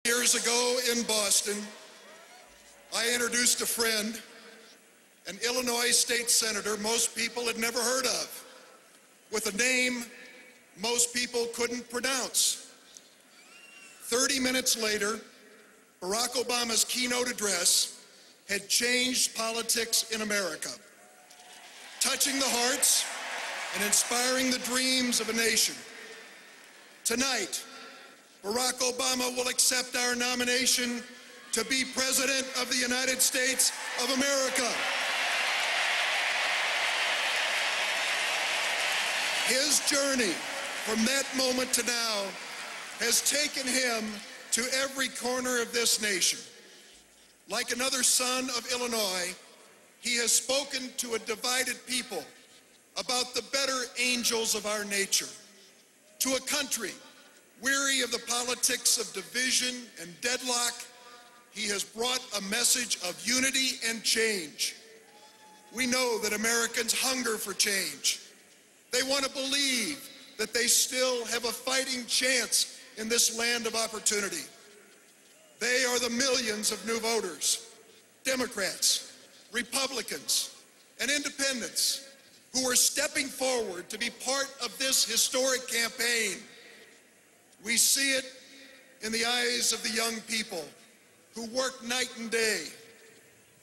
Years ago in Boston, I introduced a friend, an Illinois state senator most people had never heard of, with a name most people couldn't pronounce. 30 minutes later, Barack Obama's keynote address had changed politics in America, touching the hearts and inspiring the dreams of a nation. Tonight, Barack Obama will accept our nomination to be President of the United States of America. His journey from that moment to now has taken him to every corner of this nation. Like another son of Illinois, he has spoken to a divided people about the better angels of our nature, to a country weary of the politics of division and deadlock. He has brought a message of unity and change. We know that Americans hunger for change. They want to believe that they still have a fighting chance in this land of opportunity. They are the millions of new voters, Democrats, Republicans, and independents who are stepping forward to be part of this historic campaign. We see it in the eyes of the young people who work night and day,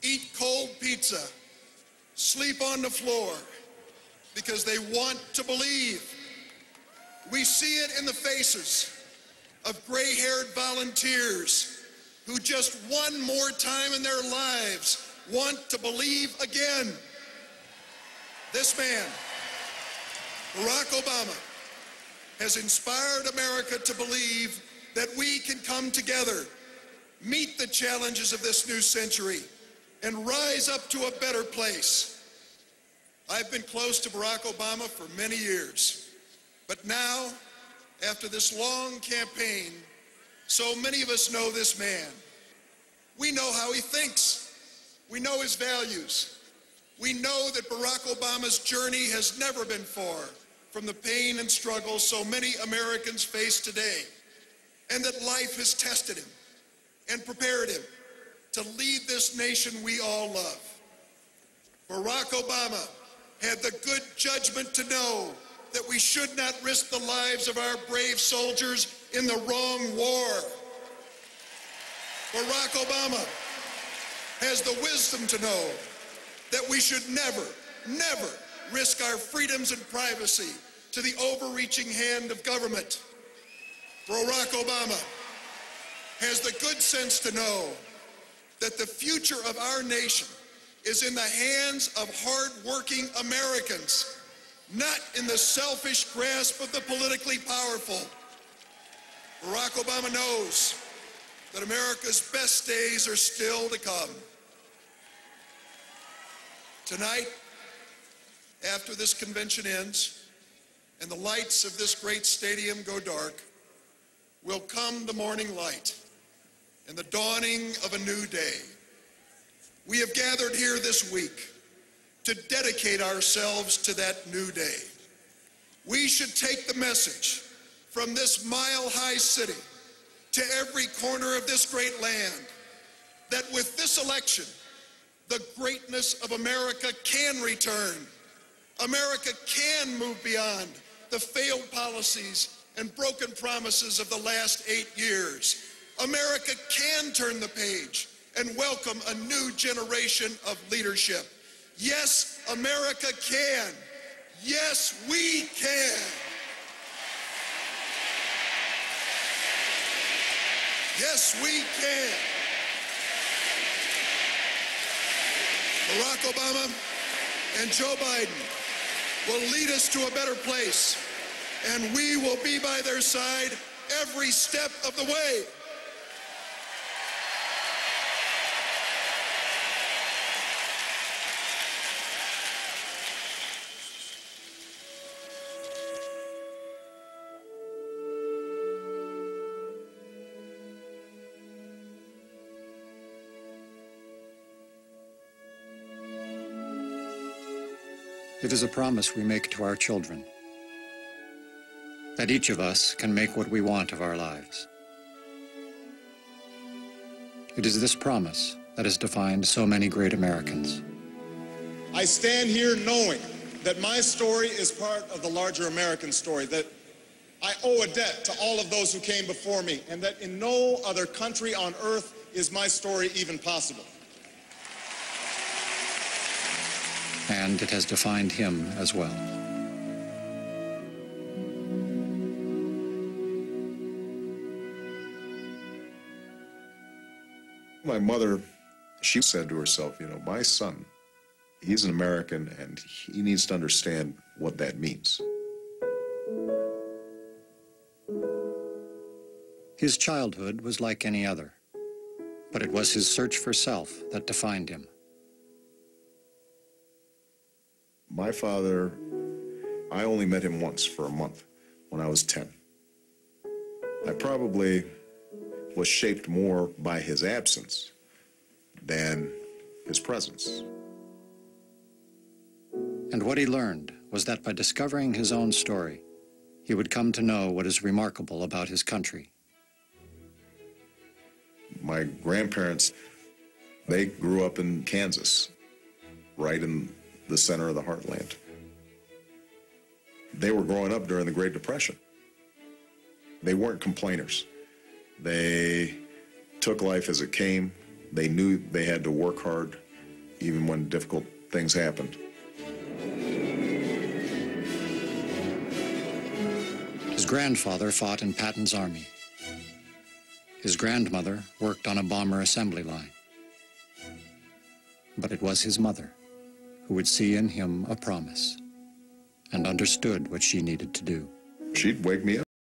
eat cold pizza, sleep on the floor because they want to believe. We see it in the faces of gray-haired volunteers who just one more time in their lives want to believe again. This man, Barack Obama, has inspired America to believe that we can come together, meet the challenges of this new century, and rise up to a better place. I've been close to Barack Obama for many years, but now, after this long campaign, so many of us know this man. We know how he thinks. We know his values. We know that Barack Obama's journey has never been far from the pain and struggles so many Americans face today, and that life has tested him and prepared him to lead this nation we all love. Barack Obama had the good judgment to know that we should not risk the lives of our brave soldiers in the wrong war. Barack Obama has the wisdom to know that we should never, never risk our freedoms and privacy to the overreaching hand of government. Barack Obama has the good sense to know that the future of our nation is in the hands of hard-working Americans, not in the selfish grasp of the politically powerful. Barack Obama knows that America's best days are still to come. Tonight, after this convention ends and the lights of this great stadium go dark, will come the morning light and the dawning of a new day. We have gathered here this week to dedicate ourselves to that new day. We should take the message from this mile-high city to every corner of this great land that with this election, the greatness of America can return. America can move beyond the failed policies and broken promises of the last 8 years. America can turn the page and welcome a new generation of leadership. Yes, America can. Yes, we can. Yes, we can. Barack Obama and Joe Biden will lead us to a better place, and we will be by their side every step of the way. It is a promise we make to our children, that each of us can make what we want of our lives. It is this promise that has defined so many great Americans. I stand here knowing that my story is part of the larger American story, that I owe a debt to all of those who came before me, and that in no other country on earth is my story even possible. And it has defined him as well. My mother, she said to herself, my son, he's an American and he needs to understand what that means. His childhood was like any other, but it was his search for self that defined him. My father, I only met him once for a month when I was 10. I probably was shaped more by his absence than his presence. And what he learned was that by discovering his own story, he would come to know what is remarkable about his country. My grandparents, they grew up in Kansas, right in the center of the heartland. They were growing up during the Great Depression. They weren't complainers. They took life as it came. They knew they had to work hard, even when difficult things happened. His grandfather fought in Patton's army. His grandmother worked on a bomber assembly line. But it was his mother who would see in him a promise and understood what she needed to do. She'd wake me up.